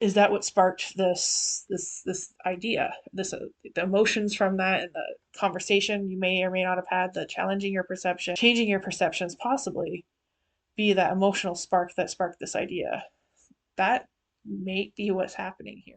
is that what sparked this idea, the emotions from that, and the conversation you may or may not have had, the challenging your perception, changing your perceptions, possibly be that emotional spark that sparked this idea. That may be what's happening here.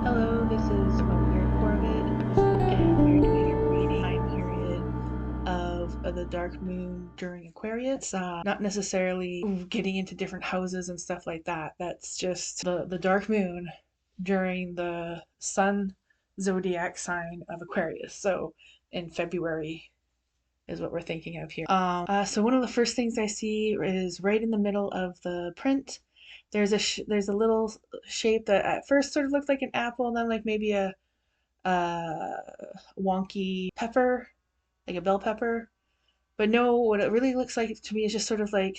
Hello, this is Mother Corbett, and we're doing a reading time period of the dark moon during Aquarius. Not necessarily getting into different houses and stuff like that. That's just the dark moon during the sun zodiac sign of Aquarius. So in February is what we're thinking of here. So one of the first things I see is right in the middle of the print. There's a little shape that at first sort of looked like an apple, and then like maybe a wonky pepper, like a bell pepper. But no, what it really looks like to me is just sort of like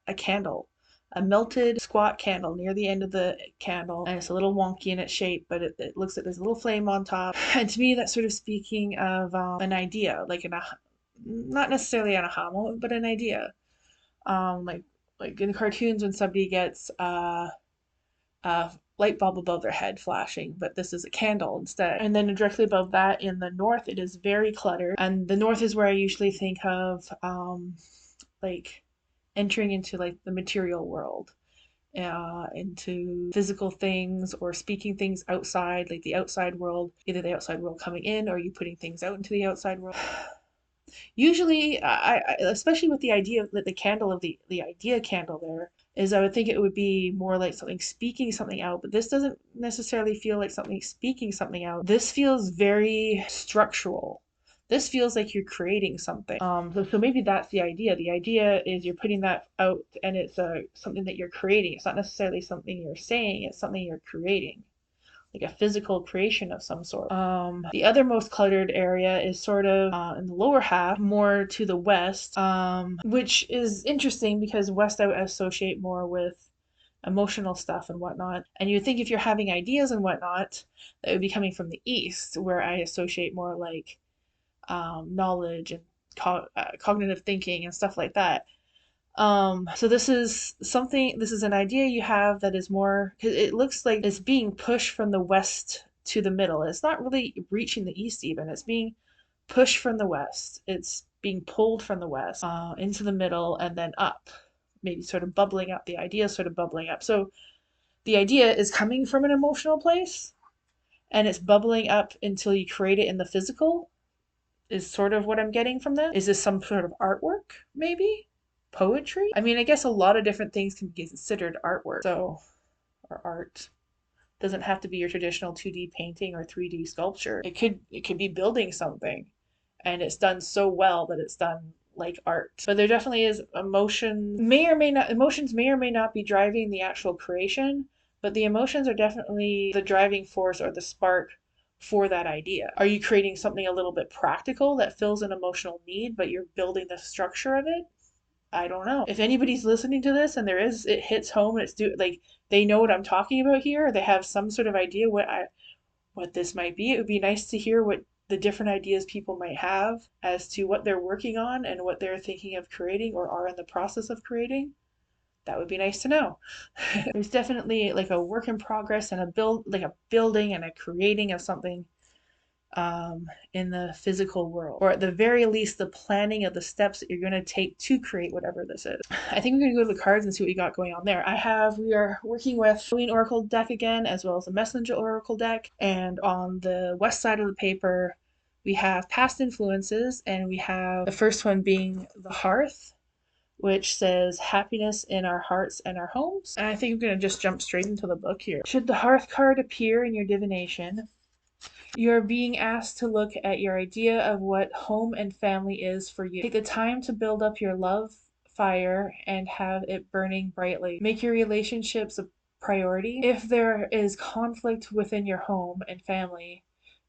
a candle, a melted squat candle near the end of the candle, and it's a little wonky in its shape, but it looks like there's a little flame on top. And to me, that's sort of speaking of an idea, like not necessarily an aha moment, but an idea. Um, like like in cartoons when somebody gets a light bulb above their head flashing, but this is a candle instead. And then directly above that in the north, it is very cluttered. And the north is where I usually think of like entering into like the material world, into physical things or speaking things outside, like the outside world, either the outside world coming in or you putting things out into the outside world. Usually, especially with the idea of the candle of the idea candle there, is I would think it would be more like something speaking something out, but this doesn't necessarily feel like something speaking something out. This feels very structural. This feels like you're creating something. So maybe that's the idea. The idea is you're putting that out, and it's something that you're creating. It's not necessarily something you're saying. It's something you're creating, like a physical creation of some sort. The other most cluttered area is sort of in the lower half, more to the west, which is interesting because west I would associate more with emotional stuff and whatnot. And you'd think if you're having ideas and whatnot, that would be coming from the east, where I associate more like knowledge and cognitive thinking and stuff like that. So this is an idea you have that is more, 'cause it looks like it's being pushed from the west to the middle. It's not really reaching the east even. It's being pushed from the west. It's being pulled from the west into the middle and then up, maybe sort of bubbling up. The idea is sort of bubbling up. So the idea is coming from an emotional place and it's bubbling up until you create it in the physical, is sort of what I'm getting from this. Is this some sort of artwork, maybe? Poetry? I mean, I guess a lot of different things can be considered artwork. So, or art. Doesn't have to be your traditional 2D painting or 3D sculpture. It could be building something and it's done so well that it's done like art. But there definitely is emotions may or may not be driving the actual creation, but the emotions are definitely the driving force or the spark for that idea. Are you creating something a little bit practical that fills an emotional need, but you're building the structure of it? I don't know. If anybody's listening to this and it hits home and like they know what I'm talking about here, or they have some sort of idea what this might be, it would be nice to hear the different ideas people might have as to what they're working on and what they're thinking of creating or are in the process of creating, that would be nice to know. There's definitely like a work in progress and like a building and a creating of something in the physical world, or at the very least, the planning of the steps that you're going to take to create whatever this is. I think we're going to go to the cards and see what we got going on there. We are working with Halloween Oracle deck again, as well as the Messenger Oracle deck, and on the west side of the paper, we have past influences, and we have the first one being the Hearth, which says happiness in our hearts and our homes. And I think I'm going to just jump straight into the book here. Should the Hearth card appear in your divination, you're being asked to look at your idea of what home and family is for you. Take the time to build up your love fire and have it burning brightly. Make your relationships a priority. If there is conflict within your home and family,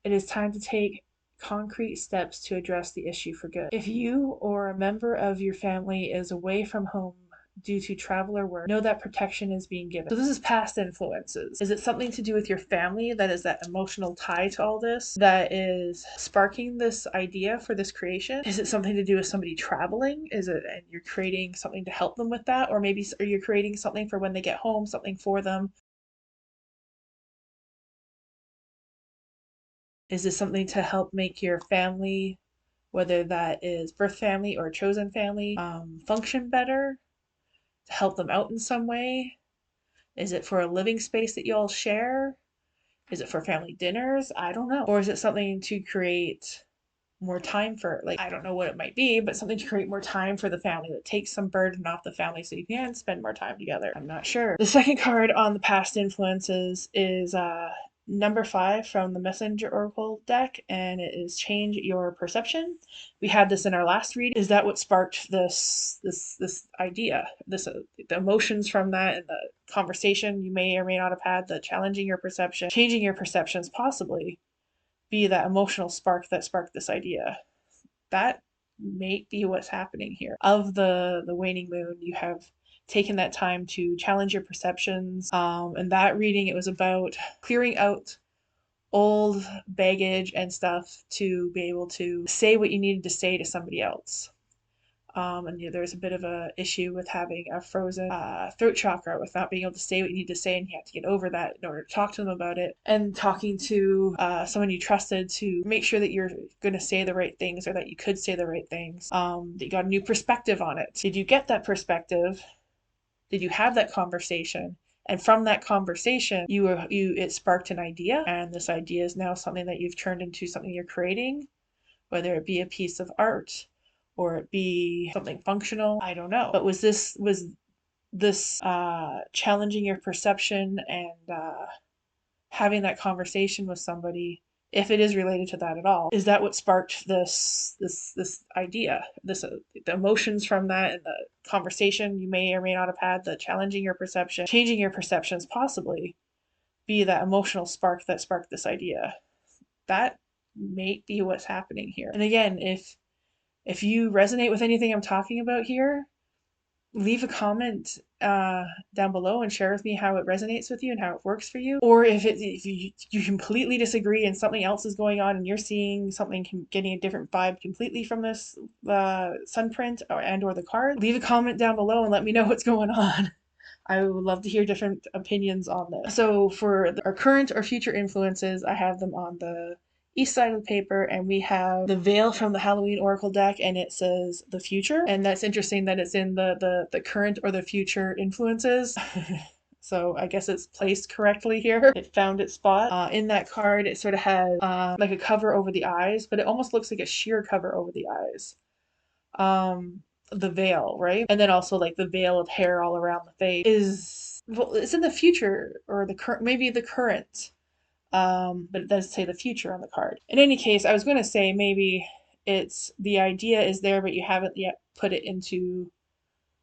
it is time to take concrete steps to address the issue for good. If you or a member of your family is away from home due to travel or work, know that protection is being given. So this is past influences. Is it something to do with your family that is that emotional tie to all this that is sparking this idea for this creation? Is it something to do with somebody traveling? Is it, and you're creating something to help them with that? Or maybe are you creating something for when they get home, something for them? Is this something to help make your family, whether that is birth family or chosen family, function better? To help them out in some way? Is it for a living space that you all share? Is it for family dinners? I don't know. Or is it something to create more time for, like, I don't know what it might be, but something to create more time for the family that takes some burden off the family so you can spend more time together? I'm not sure. The second card on the past influences is number 5 from the Messenger Oracle deck, and it is change your perception. We had this in our last read. Is that what sparked this idea? The emotions from that and the conversation you may or may not have had, the challenging your perception, changing your perceptions possibly be that emotional spark that sparked this idea. That may be what's happening here. Of the waning moon, you have taken that time to challenge your perceptions. And that reading, it was about clearing out old baggage and stuff to be able to say what you needed to say to somebody else. And there's a bit of a issue with having a frozen throat chakra, with not being able to say what you need to say, and you have to get over that in order to talk to them about it. And talking to someone you trusted to make sure that you're going to say the right things, or that you could say the right things. That you got a new perspective on it. Did you get that perspective? Did you have that conversation? And from that conversation, it sparked an idea, and this idea is now something that you've turned into something you're creating, whether it be a piece of art or it be something functional. I don't know. But was this challenging your perception and having that conversation with somebody, if it is related to that at all, is that what sparked this idea? The emotions from that and the conversation you may or may not have had, the challenging your perception, changing your perceptions possibly, be that emotional spark that sparked this idea. That may be what's happening here. And again, if you resonate with anything I'm talking about here, leave a comment down below and share with me how it resonates with you and how it works for you. Or if you completely disagree and something else is going on and you're seeing something, getting a different vibe completely from this sunprint or the card, leave a comment down below and let me know what's going on. I would love to hear different opinions on this. So for our current or future influences, I have them on the east side of the paper, and we have the veil from the Halloween Oracle deck, and it says the future. And that's interesting that it's in the current or the future influences. So I guess it's placed correctly here. It found its spot. In that card, it sort of has like a cover over the eyes, but it almost looks like a sheer cover over the eyes. The veil, right? And then also like the veil of hair all around the face is, well, it's in the future or the current, maybe the current. But it does say the future on the card. In any case, I was going to say maybe it's the idea is there, but you haven't yet put it into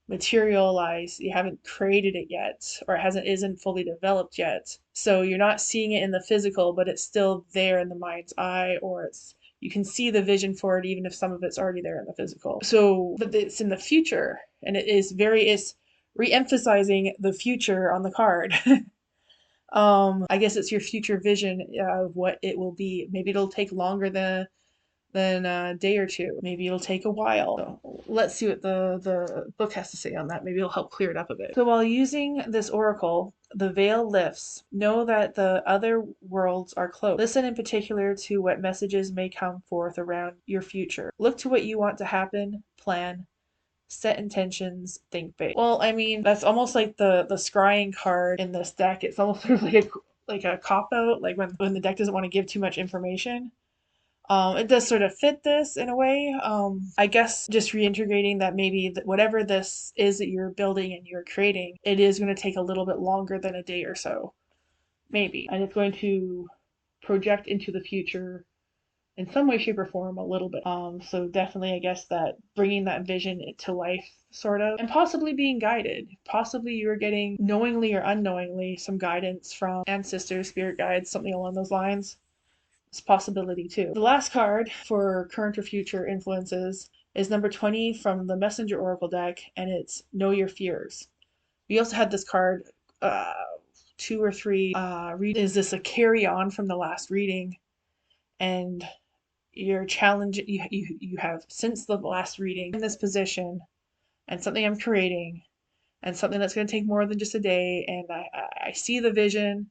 materialize. You haven't created it yet, or it isn't fully developed yet. So you're not seeing it in the physical, but it's still there in the mind's eye, or you can see the vision for it, even if some of it's already there in the physical. So, but it's in the future, and it's re-emphasizing the future on the card. I guess it's your future vision of what it will be. Maybe it'll take longer than a day or two. Maybe it'll take a while. So let's see what the book has to say on that. Maybe it'll help clear it up a bit. So while using this oracle, the veil lifts. Know that the other worlds are close. Listen in particular to what messages may come forth around your future. Look to what you want to happen, plan, set intentions, think big. Well, I mean, that's almost like the scrying card in this deck. It's almost sort of like a cop out, like when the deck doesn't want to give too much information. It does sort of fit this in a way. I guess just reintegrating that maybe whatever this is that you're building and you're creating, it is going to take a little bit longer than a day or so, maybe. And it's going to project into the future in some way, shape, or form a little bit. So definitely, I guess that bringing that vision to life, sort of, and possibly being guided. Possibly you are getting, knowingly or unknowingly, some guidance from ancestors, spirit guides, something along those lines. It's a possibility too. The last card for current or future influences is number 20 from the Messenger Oracle deck, and it's Know Your Fears. We also had this card, uh, two or three is this a carry on from the last reading? And your challenge you have since the last reading in this position, and something I'm creating, and something that's going to take more than just a day, and I see the vision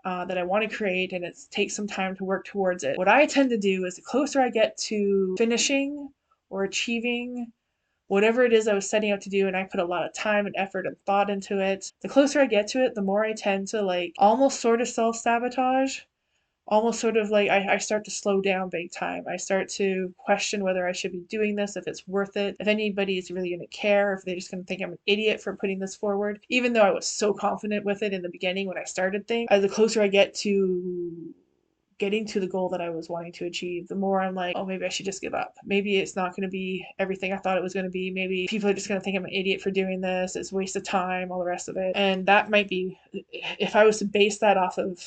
that I want to create, and it takes some time to work towards it. What I tend to do is the closer I get to finishing or achieving whatever it is I was setting out to do, and I put a lot of time and effort and thought into it, the closer I get to it, the more I tend to like almost sort of self-sabotage. Almost sort of like I start to slow down big time. I start to question whether I should be doing this, if it's worth it, if anybody is really going to care, if they're just going to think I'm an idiot for putting this forward. Even though I was so confident with it in the beginning when I started things, the closer I get to getting to the goal that I was wanting to achieve, the more I'm like, oh, maybe I should just give up. Maybe it's not going to be everything I thought it was going to be. Maybe people are just going to think I'm an idiot for doing this. It's a waste of time, all the rest of it. And that might be, if I was to base that off of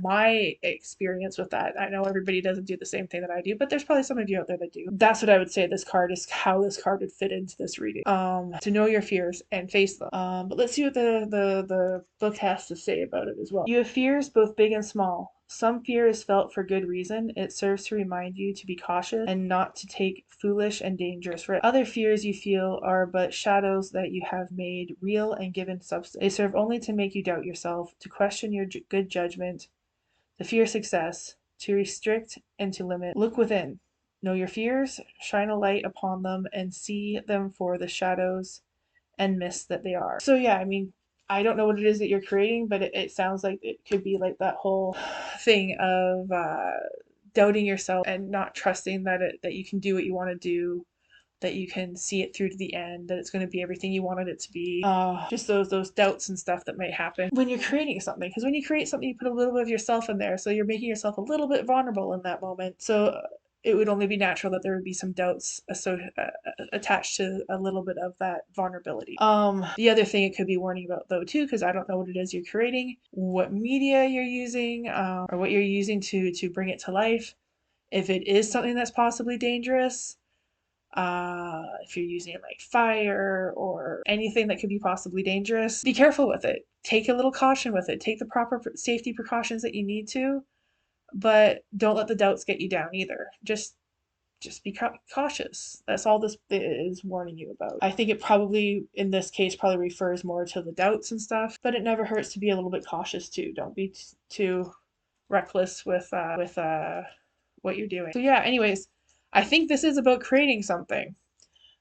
my experience with that, I know everybody doesn't do the same thing that I do, but there's probably some of you out there that do. That's what I would say this card is, how this card would fit into this reading. To know your fears and face them. But let's see what the book has to say about it as well. You have fears both big and small. Some fear is felt for good reason. It serves to remind you to be cautious and not to take foolish and dangerous risks. Other fears you feel are but shadows that you have made real and given substance. They serve only to make you doubt yourself, to question your good judgment, to fear success, to restrict and to limit. Look within. Know your fears, shine a light upon them, and see them for the shadows and mists that they are. So yeah, I mean, I don't know what it is that you're creating, but it sounds like it could be like that whole thing of doubting yourself and not trusting that you can do what you want to do, that you can see it through to the end, that it's going to be everything you wanted it to be. Just those doubts and stuff that might happen when you're creating something. Because when you create something, you put a little bit of yourself in there, so you're making yourself a little bit vulnerable in that moment. So it would only be natural that there would be some doubts attached to a little bit of that vulnerability. The other thing it could be warning about though too, because I don't know what it is you're creating, what media you're using, or what you're using to bring it to life. If it is something that's possibly dangerous, if you're using like fire or anything that could be possibly dangerous, be careful with it. Take a little caution with it. Take the proper safety precautions that you need to, but don't let the doubts get you down either. Just be cautious. That's all this is warning you about. I think it probably, in this case, probably refers more to the doubts and stuff, but it never hurts to be a little bit cautious too. Don't be too reckless with what you're doing. So yeah, anyways, I think this is about creating something.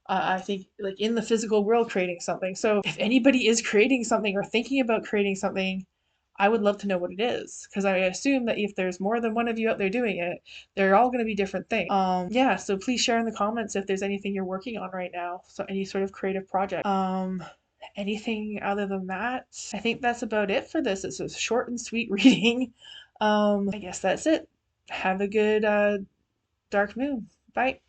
I think like in the physical world creating something. So if anybody is creating something or thinking about creating something, I would love to know what it is, because I assume that if there's more than one of you out there doing it, they're all going to be different things. Yeah, so please share in the comments if there's anything you're working on right now. So any sort of creative project. Anything other than that, I think that's about it for this. It's a short and sweet reading. I guess that's it. Have a good dark moon. Bye.